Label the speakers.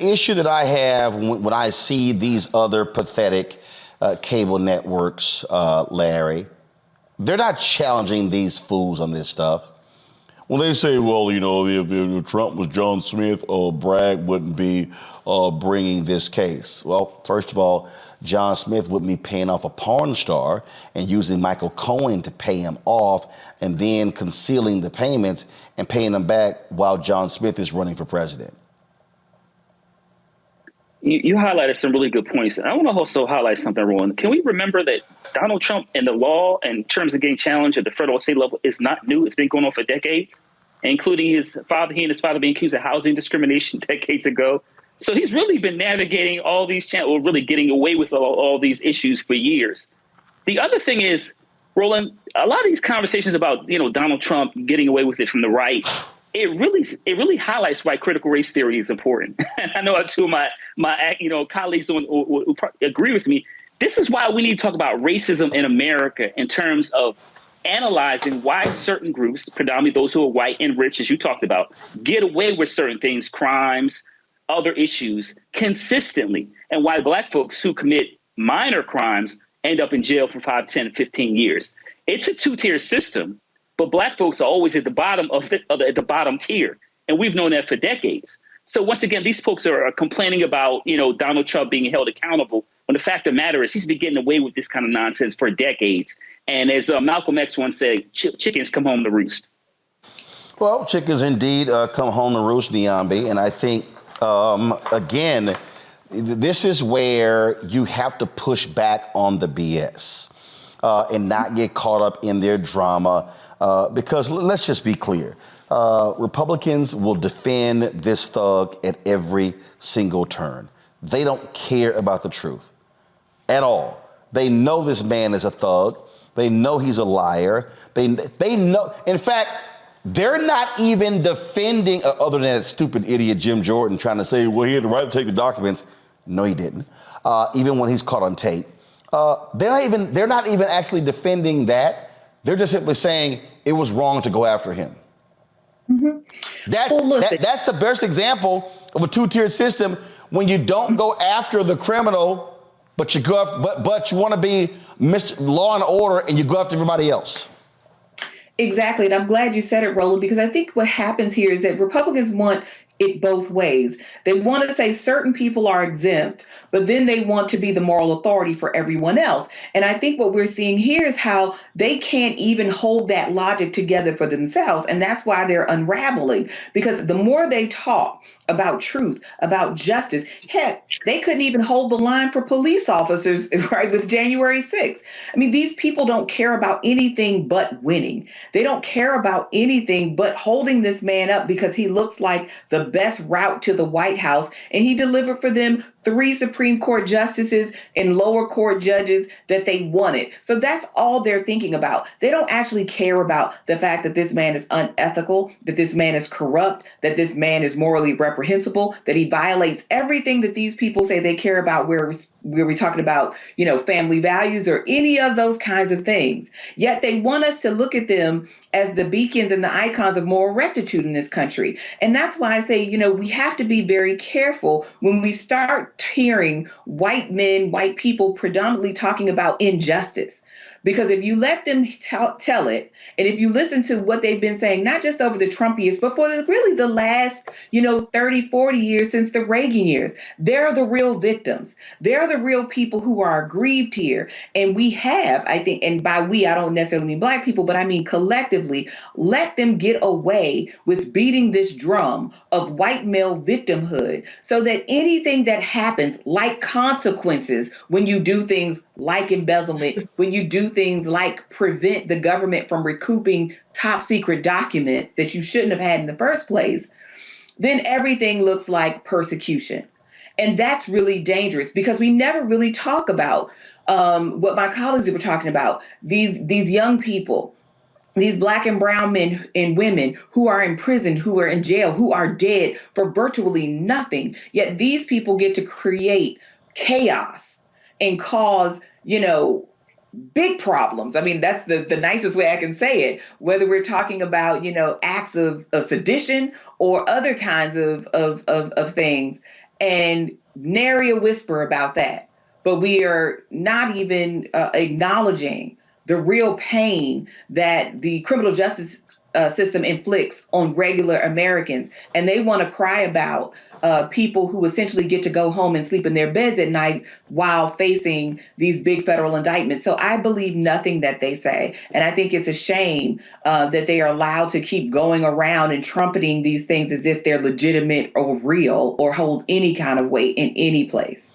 Speaker 1: issue that I have when I see these other pathetic cable networks, Larry, they're not challenging these fools on this stuff. When they say, well, if Trump was John Smith, Bragg wouldn't be bringing this case. Well, first of all, John Smith wouldn't be paying off a porn star and using Michael Cohen to pay him off and then concealing the payments and paying them back while John Smith is running for president.
Speaker 2: You highlighted some really good points. And I want to also highlight something, Roland. Can we remember that Donald Trump and the law in terms of getting challenged at the federal and state level is not new. It's been going on for decades, including he and his father being accused of housing discrimination decades ago. So he's really been navigating all these really getting away with all these issues for years. The other thing is, Roland, a lot of these conversations about, Donald Trump getting away with it from the right, it really highlights why critical race theory is important. And I know two of my colleagues who agree with me. This is why we need to talk about racism in America in terms of analyzing why certain groups, predominantly those who are white and rich, as you talked about, get away with certain things, crimes, other issues consistently, and why black folks who commit minor crimes end up in jail for 5, 10, 15 years. It's a two-tier system. But black folks are always at the bottom at the bottom tier. And we've known that for decades. So once again, these folks are complaining about, Donald Trump being held accountable. When the fact of the matter is he's been getting away with this kind of nonsense for decades. And as Malcolm X once said, chickens come home to roost.
Speaker 1: Well, chickens indeed come home to roost, Niambi. And I think, again, this is where you have to push back on the BS and not get caught up in their drama. Because let's just be clear, Republicans will defend this thug at every single turn. They don't care about the truth at all. They know this man is a thug. They know he's a liar. They know. In fact, they're not even defending, other than that stupid idiot Jim Jordan trying to say, well, he had the right to take the documents. No, he didn't. Even when he's caught on tape. They're not even actually defending that. They're just simply saying it was wrong to go after him. Mm-hmm. That's the best example of a two-tiered system when you don't go after the criminal, but you want to be Mr. Law and Order and you go after everybody else.
Speaker 3: Exactly. And I'm glad you said it, Roland, because I think what happens here is that Republicans want it both ways. They want to say certain people are exempt, but then they want to be the moral authority for everyone else. And I think what we're seeing here is how they can't even hold that logic together for themselves. And that's why they're unraveling, because the more they talk about truth, about justice, heck, they couldn't even hold the line for police officers, right, with January 6th. I mean, these people don't care about anything but winning. They don't care about anything but holding this man up because he looks like the best route to the White House, and he delivered for them 3 Supreme Court justices and lower court judges that they wanted. So that's all they're thinking about. They don't actually care about the fact that this man is unethical, that this man is corrupt, that this man is morally reprehensible, that he violates everything that these people say they care about, where we're talking about, family values or any of those kinds of things. Yet they want us to look at them as the beacons and the icons of moral rectitude in this country. And that's why I say, we have to be very careful when we start hearing white men, white people predominantly talking about injustice. Because if you let them tell it, and if you listen to what they've been saying, not just over the Trump years, but for really the last, 30, 40 years since the Reagan years, they're the real victims. They're the real people who are aggrieved here. And we have, I think, and by we, I don't necessarily mean black people, but I mean collectively, let them get away with beating this drum of white male victimhood so that anything that happens, like consequences, when you do things like embezzlement, when you do things like prevent the government from recouping top secret documents that you shouldn't have had in the first place, then everything looks like persecution. And that's really dangerous because we never really talk about what my colleagues were talking about, these young people, these black and brown men and women who are in prison, who are in jail, who are dead for virtually nothing. Yet these people get to create chaos and cause, big problems. I mean, that's the nicest way I can say it, whether we're talking about, acts of sedition or other kinds of things. and nary a whisper about that. But we are not even acknowledging the real pain that the criminal justice system inflicts on regular Americans. And they want to cry about people who essentially get to go home and sleep in their beds at night while facing these big federal indictments. So I believe nothing that they say. And I think it's a shame that they are allowed to keep going around and trumpeting these things as if they're legitimate or real or hold any kind of weight in any place.